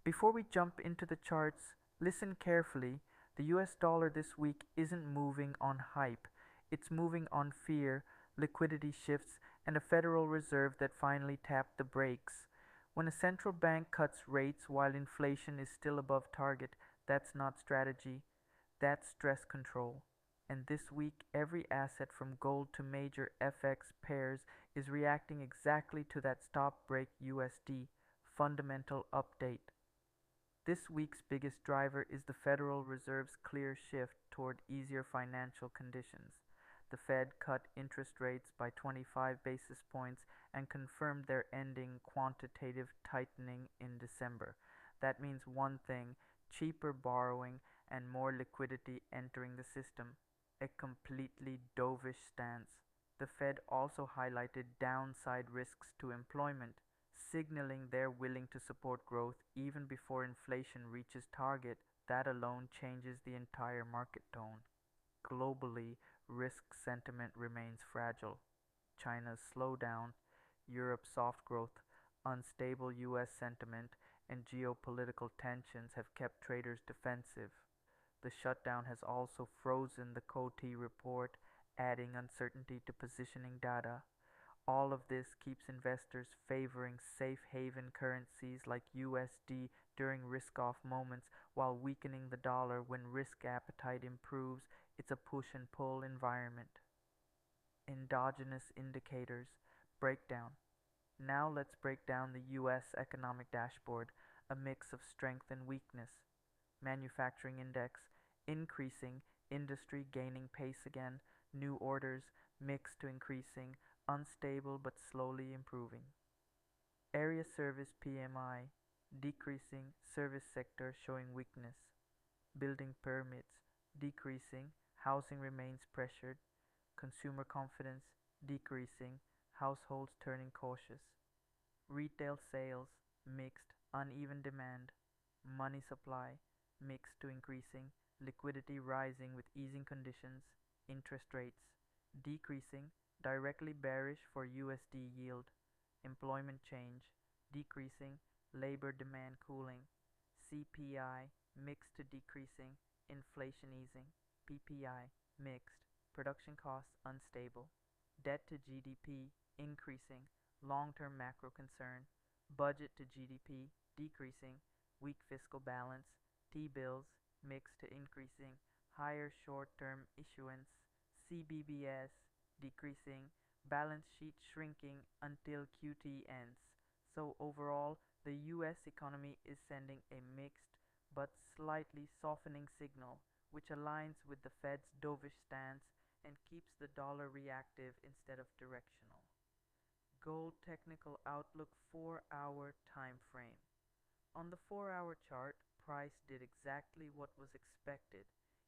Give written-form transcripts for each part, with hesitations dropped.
Before we jump into the charts, listen carefully. The US dollar this week isn't moving on hype, it's moving on fear, liquidity shifts, and a Federal Reserve that finally tapped the brakes. When a central bank cuts rates while inflation is still above target, that's not strategy, that's stress control. And this week, every asset from gold to major FX pairs is reacting exactly to that stop break USD fundamental update. This week's biggest driver is the Federal Reserve's clear shift toward easier financial conditions. The Fed cut interest rates by 25 basis points and confirmed their ending quantitative tightening in December. That means one thing: cheaper borrowing and more liquidity entering the system. A completely dovish stance. The Fed also highlighted downside risks to employment, signaling they're willing to support growth even before inflation reaches target. That alone changes the entire market tone. Globally, risk sentiment remains fragile. China's slowdown, Europe's soft growth, unstable US sentiment, and geopolitical tensions have kept traders defensive. The shutdown has also frozen the Coty report, adding uncertainty to positioning data. All of this keeps investors favoring safe haven currencies like USD during risk off moments while weakening the dollar when risk appetite improves. It's a push and pull environment. Endogenous indicators breakdown. Now let's break down the US economic dashboard, a mix of strength and weakness. Manufacturing index increasing, industry gaining pace again, new orders mixed to increasing, unstable but slowly improving. Area service PMI decreasing, service sector showing weakness. Building permits decreasing, housing remains pressured. Consumer confidence decreasing, households turning cautious. Retail sales mixed, uneven demand. Money supply mixed to increasing, liquidity rising with easing conditions. Interest rates decreasing, directly bearish for USD yield. Employment change decreasing, labor demand cooling. CPI mixed to decreasing, inflation easing. PPI mixed, production costs unstable. Debt to GDP increasing, long-term macro concern. Budget to GDP decreasing, weak fiscal balance. T-bills mixed to increasing, higher short-term issuance. CBBS decreasing, balance sheet shrinking until QT ends. So overall, the US economy is sending a mixed but slightly softening signal, which aligns with the Fed's dovish stance and keeps the dollar reactive instead of directional. Gold technical outlook 4-hour time frame. On the 4-hour chart, price did exactly what was expected.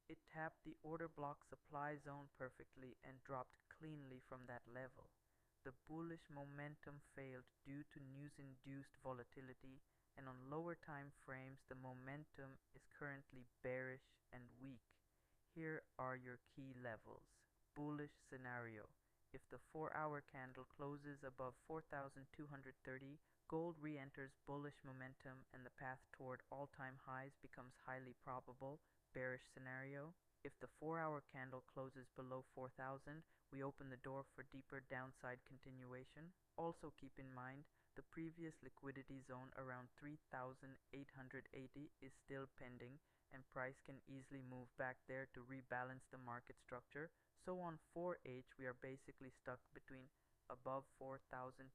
It tapped the order block supply zone perfectly and dropped cleanly from that level. The bullish momentum failed due to news-induced volatility, and on lower time frames the momentum is currently bearish and weak. Here are your key levels. Bullish scenario. If the 4-hour candle closes above 4,230, gold re-enters bullish momentum and the path toward all-time highs becomes highly probable. Bearish scenario. If the 4-hour candle closes below 4,000, we open the door for deeper downside continuation. Also keep in mind, the previous liquidity zone around 3,880 is still pending, and price can easily move back there to rebalance the market structure. So on 4H, we are basically stuck between above 4,230,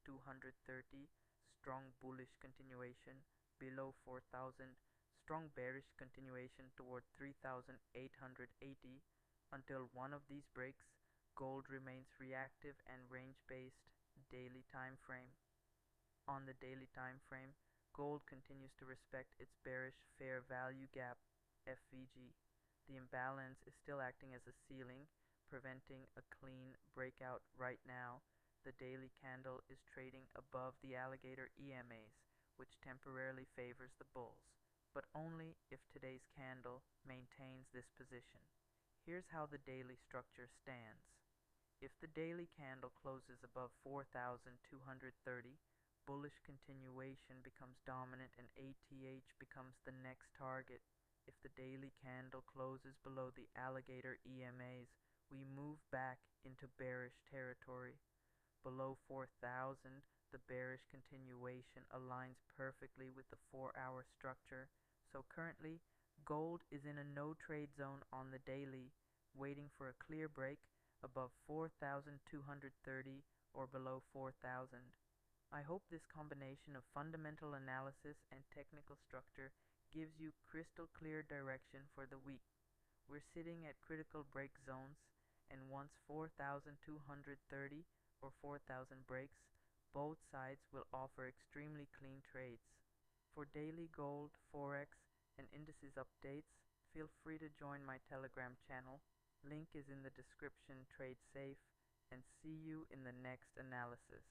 strong bullish continuation, below 4,000, strong bearish continuation toward 3,880. Until one of these breaks, gold remains reactive and range-based. Daily time frame. On the daily time frame, gold continues to respect its bearish fair value gap, FVG. The imbalance is still acting as a ceiling, preventing a clean breakout right now. The daily candle is trading above the alligator EMAs, which temporarily favors the bulls, but only if today's candle maintains this position. Here's how the daily structure stands. If the daily candle closes above 4,230, bullish continuation becomes dominant and ATH becomes the next target. If the daily candle closes below the alligator EMAs, we move back into bearish territory. Below 4,000, the bearish continuation aligns perfectly with the 4-hour structure. So currently, gold is in a no trade zone on the daily, waiting for a clear break above 4,230 or below 4,000. I hope this combination of fundamental analysis and technical structure gives you crystal clear direction for the week. We're sitting at critical break zones, and once 4,230 or 4,000 breaks, both sides will offer extremely clean trades. For daily gold, forex, and indices updates, feel free to join my Telegram channel. Link is in the description. Trade safe, and see you in the next analysis.